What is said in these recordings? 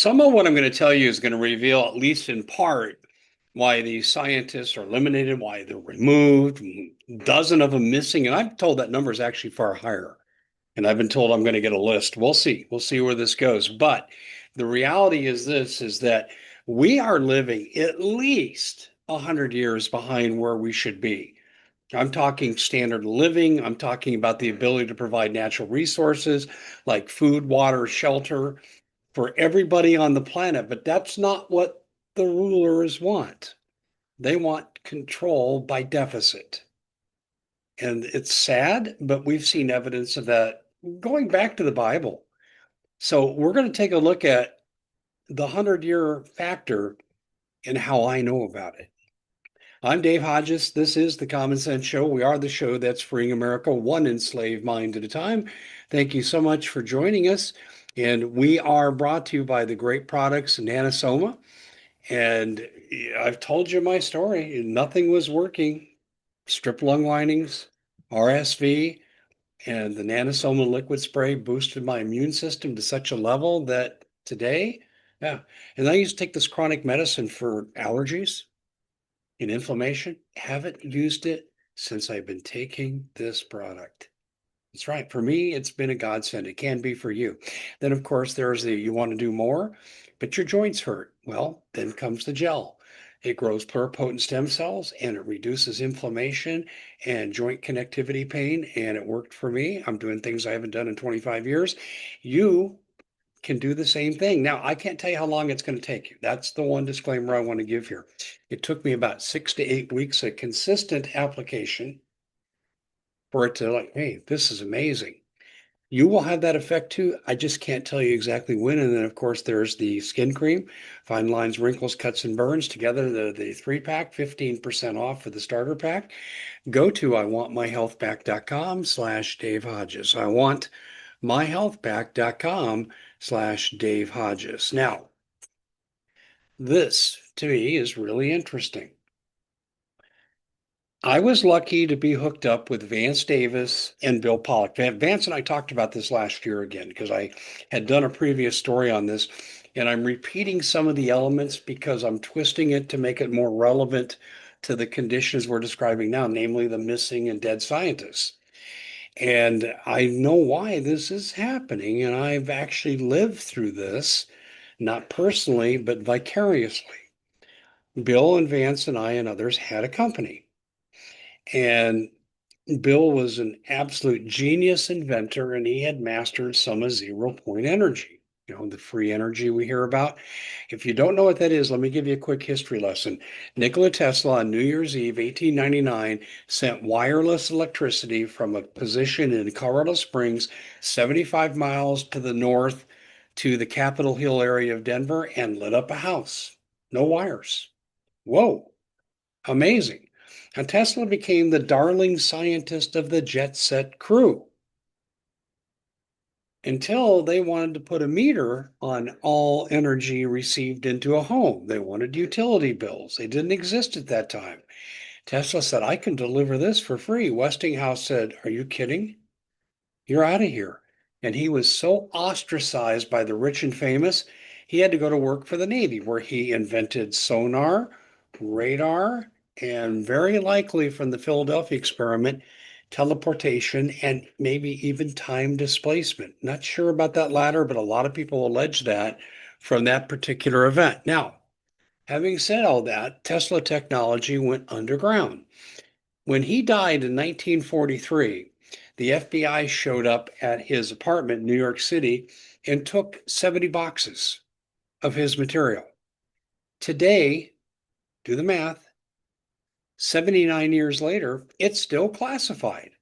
Some of what I'm going to tell you is going to reveal, at least in part, why these scientists are eliminated, why they're removed, a dozen of them missing. And I'm told that number is actually far higher. And I've been told I'm going to get a list. We'll see. We'll see where this goes. But the reality is this, is that we are living at least 100 years behind where we should be. I'm talking standard living. I'm talking about the ability to provide natural resources like food, water, shelter, for everybody on the planet, but that's not what the rulers want. They want control by deficit. And it's sad, but we've seen evidence of that going back to the Bible. So we're going to take a look at the 100-year factor and how I know about it. I'm Dave Hodges. This is the Common Sense Show. We are the show that's freeing America one enslaved mind at a time. Thank you so much for joining us. And we are brought to you by the great products Nanosoma. And I've told you my story. Nothing was working. Strip lung linings, RSV, and the Nanosoma liquid spray boosted my immune system to such a level that today, yeah. And I used to take this chronic medicine for allergies and inflammation. Haven't used it since I've been taking this product. That's right. For me, it's been a godsend. It can be for you. Then, of course, there's the you want to do more, but your joints hurt. Well, then comes the gel. It grows pluripotent stem cells and it reduces inflammation and joint connectivity pain. And it worked for me. I'm doing things I haven't done in 25 years. You can do the same thing. Now, I can't tell you how long it's going to take you. That's the one disclaimer I want to give here. It took me about 6 to 8 weeks of consistent application for it to like, hey, this is amazing. You will have that effect too. I just can't tell you exactly when. And then, of course, there's the skin cream, fine lines, wrinkles, cuts, and burns. Together, the three pack, 15% off for the starter pack. Go to iwantmyhealthback.com/Dave Hodges. iwantmyhealthback.com/Dave Hodges. Now, this to me is really interesting. I was lucky to be hooked up with Vance Davis and Bill Pollock. Vance and I talked about this last year again because I had done a previous story on this, and I'm repeating some of the elements because I'm twisting it to make it more relevant to the conditions we're describing now, namely the missing and dead scientists. And I know why this is happening, and I've actually lived through this, not personally, but vicariously. Bill and Vance and I and others had a company. And Bill was an absolute genius inventor, and he had mastered some of zero point energy, the free energy we hear about. If you don't know what that is, let me give you a quick history lesson. Nikola Tesla on New Year's Eve, 1899, sent wireless electricity from a position in Colorado Springs, 75 miles to the north, to the Capitol Hill area of Denver and lit up a house. No wires. Whoa. Amazing. And Tesla became the darling scientist of the jet set crew until they wanted to put a meter on all energy received into a home. They wanted utility bills. They didn't exist at that time. Tesla said, I can deliver this for free. Westinghouse said, are you kidding? You're out of here. And he was so ostracized by the rich and famous, he had to go to work for the Navy, where he invented sonar, radar, and very likely from the Philadelphia experiment, teleportation and maybe even time displacement. Not sure about that latter, but a lot of people allege that from that particular event. Now, having said all that, Tesla technology went underground. When he died in 1943, the FBI showed up at his apartment in New York City and took 70 boxes of his material. Today, do the math, 79 years later, it's still classified.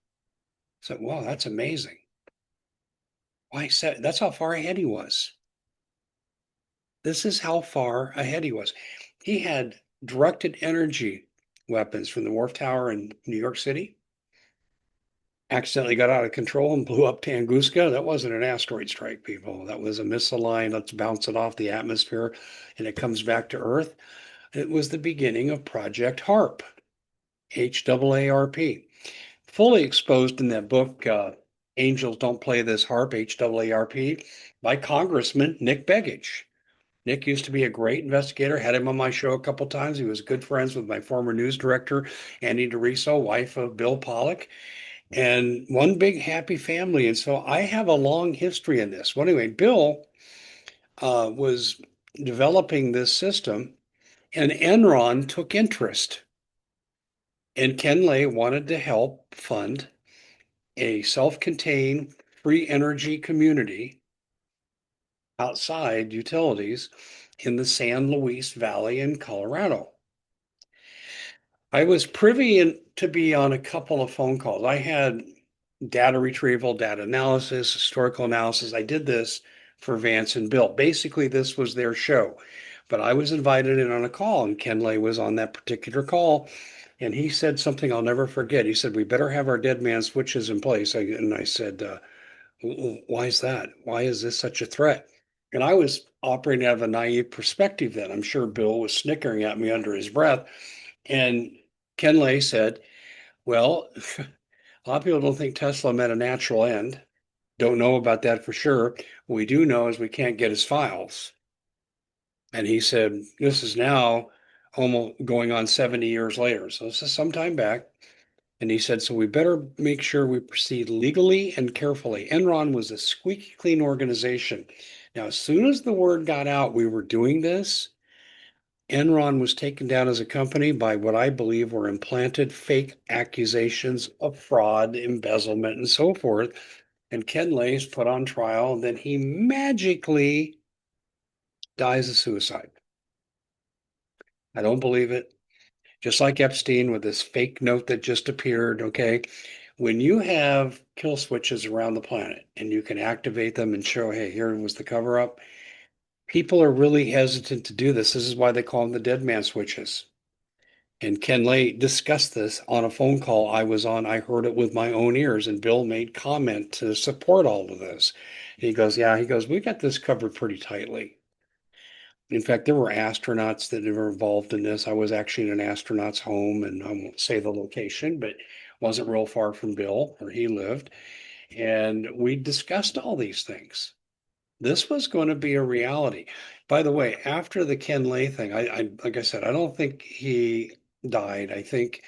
So, wow, that's amazing. Why? That's how far ahead he was. This is how far ahead he was. He had directed energy weapons from the Wharf Tower in New York City. Accidentally got out of control and blew up Tunguska. That wasn't an asteroid strike, people. That was a missile line. Let's bounce it off the atmosphere and it comes back to Earth. It was the beginning of Project HARP, HAARP. Fully exposed in that book, Angels Don't Play This Harp, HAARP, by Congressman Nick Begich. Nick used to be a great investigator, had him on my show a couple times. He was good friends with my former news director, Annie DeRiso, wife of Bill Pollock, and one big happy family. And so I have a long history in this. Well, anyway, Bill was developing this system, and Enron took interest. And Ken Lay wanted to help fund a self-contained free energy community outside utilities in the San Luis Valley in Colorado. I was privy to be on a couple of phone calls. I had data retrieval, data analysis, historical analysis. I did this for Vance and Bill. Basically, this was their show. But I was invited in on a call, and Ken Lay was on that particular call. And he said something I'll never forget. He said, "We better have our dead man switches in place." And I said, "Why is that? Why is this such a threat?" And I was operating out of a naive perspective then. I'm sure Bill was snickering at me under his breath. And Ken Lay said, "Well, a lot of people don't think Tesla met a natural end. Don't know about that for sure. What we do know is we can't get his files." And he said, "This is now almost going on 70 years later. So this is some time back." And he said, "So we better make sure we proceed legally and carefully." Enron was a squeaky clean organization. Now, as soon as the word got out we were doing this, Enron was taken down as a company by what I believe were implanted fake accusations of fraud, embezzlement, and so forth. And Ken Lay's put on trial, and then he magically dies of suicide. I don't believe it. Just like Epstein with this fake note that just appeared. Okay. When you have kill switches around the planet and you can activate them and show, hey, here was the cover up, people are really hesitant to do this. This is why they call them the dead man switches. And Ken Lay discussed this on a phone call I was on. I heard it with my own ears, and Bill made comment to support all of this. He goes, "Yeah," he goes, "we got this covered pretty tightly." In fact, there were astronauts that were involved in this. I was actually in an astronaut's home, and I won't say the location, but wasn't real far from Bill where he lived. And we discussed all these things. This was going to be a reality. By the way, after the Ken Lay thing, I like I said, I don't think he died. I think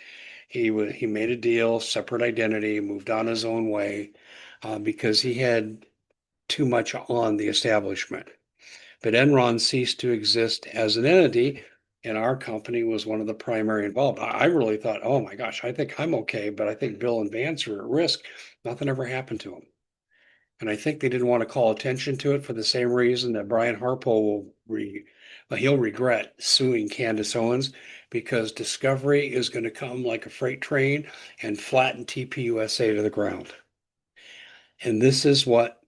he made a deal, separate identity, moved on his own way, because he had too much on the establishment. But Enron ceased to exist as an entity, and our company was one of the primary involved. I really thought, oh my gosh, I think I'm okay, but I think Bill and Vance are at risk. Nothing ever happened to them. And I think they didn't want to call attention to it for the same reason that Brian Harpo he'll regret suing Candace Owens, because Discovery is going to come like a freight train and flatten TPUSA to the ground. And this is what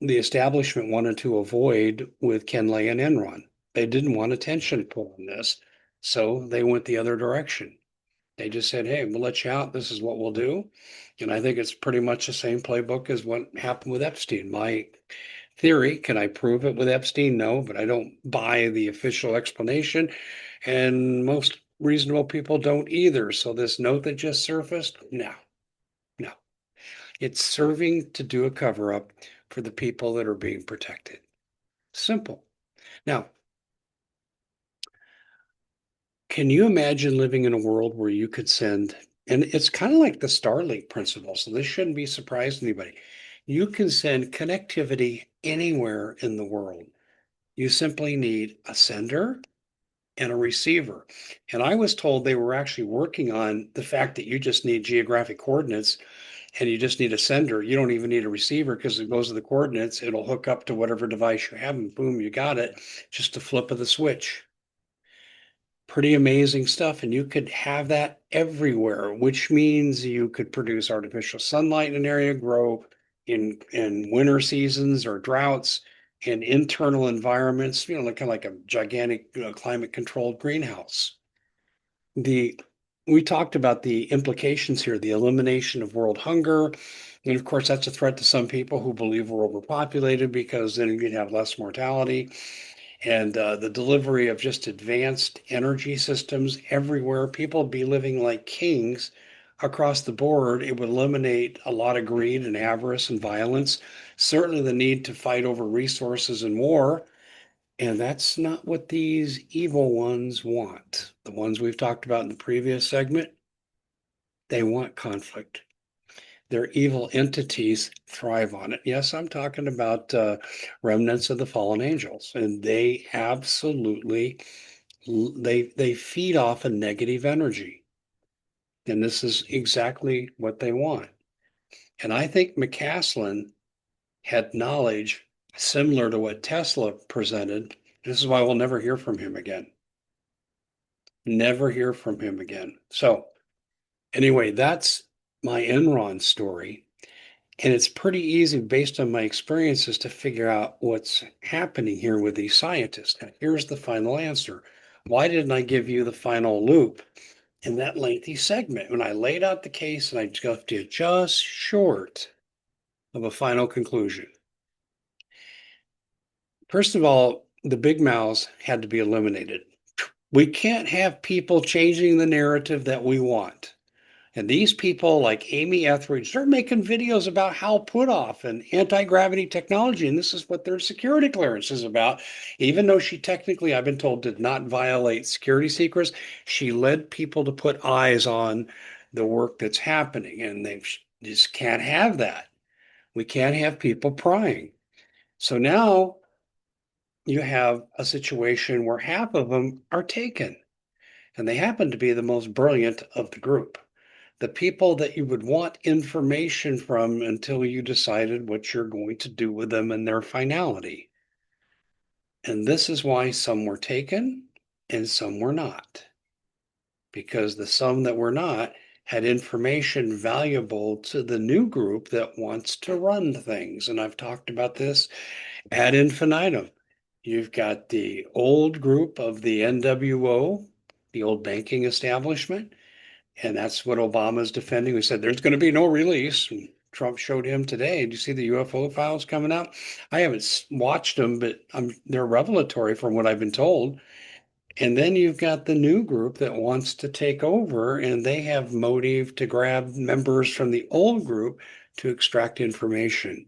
the establishment wanted to avoid with Ken Lay and Enron. They didn't want attention put on this, so they went the other direction. They just said, "Hey, we'll let you out. This is what we'll do." And I think it's pretty much the same playbook as what happened with Epstein. My theory, can I prove it with Epstein? No, but I don't buy the official explanation. And most reasonable people don't either. So this note that just surfaced, no, no. It's serving to do a cover up for the people that are being protected. Simple. Now, can you imagine living in a world where you could send, and it's kind of like the Starlink principle, so this shouldn't be a surprise to anybody. You can send connectivity anywhere in the world. You simply need a sender and a receiver. And I was told they were actually working on the fact that you just need geographic coordinates and you just need a sender. You don't even need a receiver because it goes to the coordinates. It'll hook up to whatever device you have, and boom, you got it. Just a flip of the switch. Pretty amazing stuff. And you could have that everywhere, which means you could produce artificial sunlight in an area, grow in winter seasons or droughts in internal environments, kind of like a gigantic climate controlled greenhouse. The we talked about the implications here, the elimination of world hunger. And of course, that's a threat to some people who believe we're overpopulated, because then you'd have less mortality. And the delivery of just advanced energy systems everywhere. People would be living like kings across the board. It would eliminate a lot of greed and avarice and violence, certainly the need to fight over resources and war. And that's not what these evil ones want. The ones we've talked about in the previous segment, they want conflict. Their evil entities thrive on it. Yes, I'm talking about remnants of the fallen angels, and they absolutely they feed off a negative energy, and this is exactly what they want. And I think McCaslin had knowledge similar to what Tesla presented. This is why we'll never hear from him again. Never hear from him again. So, anyway, that's my Enron story. And it's pretty easy based on my experiences to figure out what's happening here with these scientists. Now, here's the final answer. Why didn't I give you the final loop in that lengthy segment when I laid out the case and I left you just short of a final conclusion? First of all, the big mouths had to be eliminated. We can't have people changing the narrative that we want. And these people like Amy Etheridge, they're making videos about Hal Puthoff and anti-gravity technology. And this is what their security clearance is about. Even though she technically, I've been told, did not violate security secrets, she led people to put eyes on the work that's happening. And they just can't have that. We can't have people prying. So now you have a situation where half of them are taken. And they happen to be the most brilliant of the group, the people that you would want information from until you decided what you're going to do with them and their finality. And this is why some were taken and some were not, because the some that were not had information valuable to the new group that wants to run things. And I've talked about this ad infinitum. You've got the old group of the NWO, the old banking establishment. And that's what Obama's defending. We said there's going to be no release. And Trump showed him today. Did you see the UFO files coming out? I haven't watched them, but they're revelatory from what I've been told. And then you've got the new group that wants to take over, and they have motive to grab members from the old group to extract information.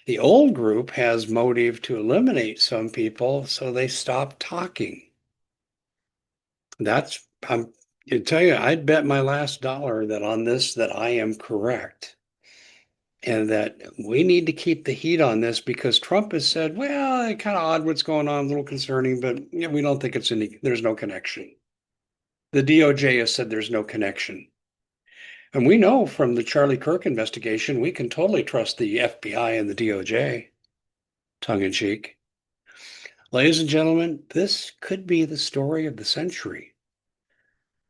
The old group has motive to eliminate some people so they stop talking. I tell you, I'd bet my last dollar that on this that I am correct. And that we need to keep the heat on this because Trump has said, well, kind of odd what's going on, a little concerning, but yeah, we don't think there's no connection. The DOJ has said there's no connection. And we know from the Charlie Kirk investigation, we can totally trust the FBI and the DOJ, tongue in cheek. Ladies and gentlemen, this could be the story of the century.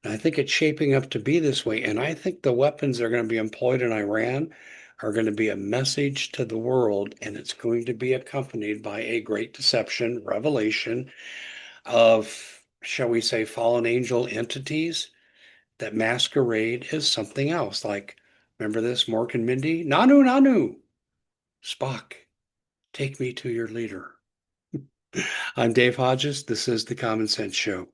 And I think it's shaping up to be this way. And I think the weapons that are going to be employed in Iran are going to be a message to the world. And it's going to be accompanied by a great deception, revelation of, shall we say, fallen angel entities that masquerade as something else. Like, remember this, Mork and Mindy? Nanu, Nanu, Spock, take me to your leader. I'm Dave Hodges. This is The Common Sense Show.